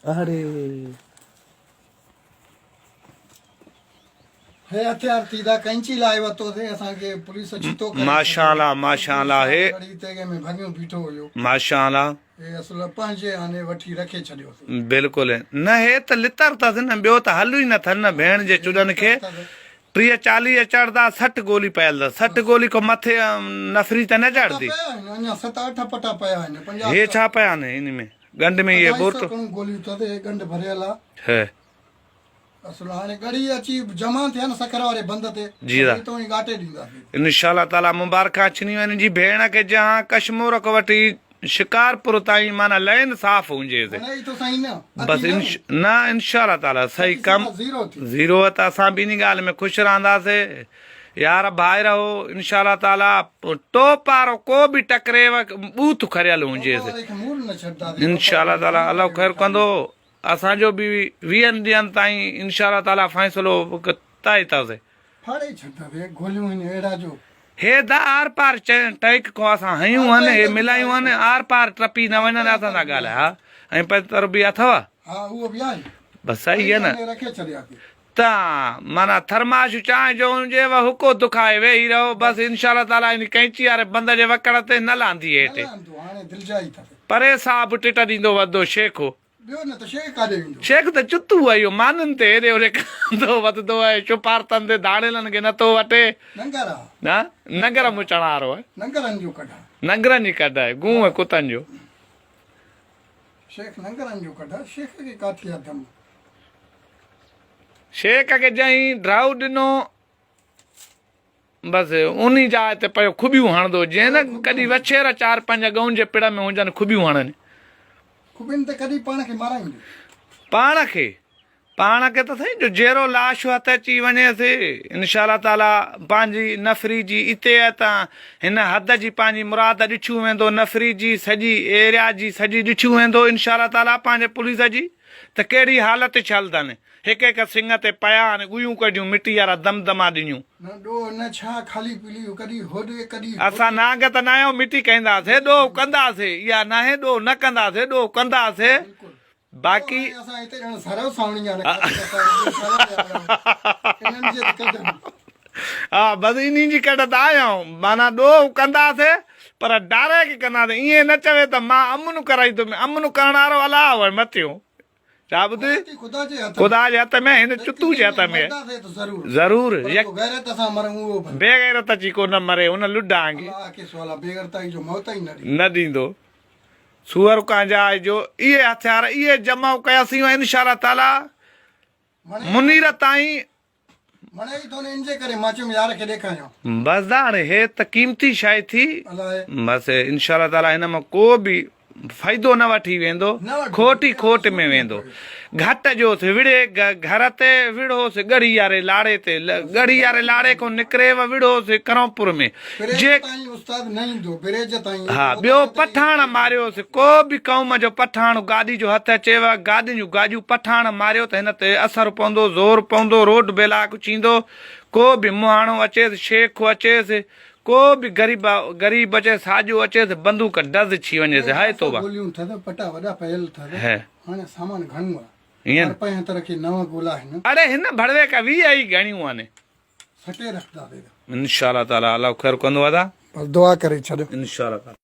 अरे हे हथियार तीदा कैंची लाए वतो थे असां के पुलिस अची तो माशाल्लाह माशाल्लाह हे गड़ी तेगे में भगियो बीठो हुयो माशाल्लाह हे असल पंहिंजे आने वठी रखे छडियो बिल्कुल न हे त लितर अथसि न ॿियो त हलू ई नथनि न भेण जे चुॾनि खे 30-40 चढ़दा 60 गोली पयल अथसि 60 गोली को मथे नफ़री त न चढ़दी अञा 7-8 पटा पया आहिनि 50 हे छा पया आहिनि इन में गंढ में ये बोट गोलियूं अथसि हे गंढ भरियल है असल हाणे गड़ी अची जमा थिया न सखर वारे बंद ते जी तो ई गाटे ॾींदासीं इंशाल्लाह ताला मुबारका अचनी वञनि जी भेण खे जहां कश्मीर को वठी शिकारपुर ताईं माना लाइन साफ़ हुजे तो सही न बस न इंशाल्लाह ताला सही कम ज़ीरो त असां बि इन ॻाल्हि में ख़ुशि रहंदासीं यार भाई रहो इंशाल्लाह ताला टोप वारो को बि टकरेव बूथ खरियल हुजेसि इंशाल्लाह ताला अल्लाह ख़ैर कंदो असांजो बि 20 ॾींहंनि ताईं इंशाल्लाह ताला फ़ैसिलो तय अथसि हे द आर पार टैक को असां हयूं आहिनि हे मिलायूं आहिनि आर पार टपी न वञनि असां सां ॻाल्हाए हा ऐं पैतर बि अथव बसि सही आहे न त माना थरमाश चांहि जो हुजेव हुको दुखाए वेही रहो बसि इंशाल्लाह ताला इन कैंची वारे बंद जे वकड़ ते न लांदी हेठि परे सां बि टिट ॾींदो वधो शेखो शेख त चुतू आहे इहो माननि ते हेॾे होॾे कंदो वधंदो आहे चुपारतनि ते दाड़ेलनि खे नथो वठे न नंगर मुचण वारो आहे नंगरनि जी कढ आहे गूं आहे कुतनि जो शेख खे जंहिं ड्राउ ॾिनो बसि उन जाइ ते पियो खुबियूं हणंदो जंहिं न कॾहिं वछेर 4-5 गऊं जे पिड़ में हुजनि खुबियूं हणनि पाण खे त साईं जो जहिड़ो लाश हथ अची वञेसि इंशाल्लाह ताला पंहिंजी नफ़री जी इते त हिन हद जी पंहिंजी मुराद ॾिठियूं वेंदो नफ़री जी सॼी एरिया जी सॼी ॾिठियूं वेंदो इंशाल्लाह ताला पंहिंजे पुलिस जी त कहिड़ी हालत छल अथनि हिकु हिकु सिंग ते पया आहिनि गुयूं कढियूं मिटी वारा दमदमा ॾिनियूं असां नांग त न आहियूं मिटी कंदासीं ॾो कंदासीं इहा न आहे ॾो न कंदासीं ॾो कंदासीं बाक़ी हा बसि इन जी कढ त आहियूं माना ॾो कंदासीं पर डारे खे कंदासीं ईअं न चवे त मां अमन कराईंदुमि अमन करण वारो अलाह मथियो छा ॿुधे ख़ुदा जे हथ में हिन चुतू जे हथ में ज़रूर बेगैरत अची को न मरे हुन लुॾांगी न ॾींदो सूअर खां जाइ जो इहे हथियार इहे जमा कयासीं इंशाल्लाह ताला मुनीर ताईं बसि हाणे हे त क़ीमती शइ थी बसि इंशाल्लाह ताला हिन मां को बि फ़ाइदो न वठी वेंदो खोट ई खोट में वेंदो घटि जोसि विड़े घर ते विड़ोसि ॻड़ी वारे लाड़े ते ॻड़ी वारे लाड़े खां निकिरेव विड़ोसि करमपुर में जे हा ॿियो पठाण मारियोसि को बि क़ौम जो पठाण गाॾी जो हथु अचेव गाॾियुनि जूं गाॾियूं पठाण मारियो त हिन ते असरु पवंदो ज़ोर पवंदो रोड बेलाक थींदो को बि मुहाणो अचेसि शेख अचेसि को बि गरीब अचे साॼो अचेसि बंदूक डज़ थी वञेसि हाय तोबा अरे हिन भड़वे का 20 ई घणियूं आहिनि इंशाल्लाह ताला अल्लाह ख़ैर कंदो आहे दुआ करे छॾ इंशाल्लाह।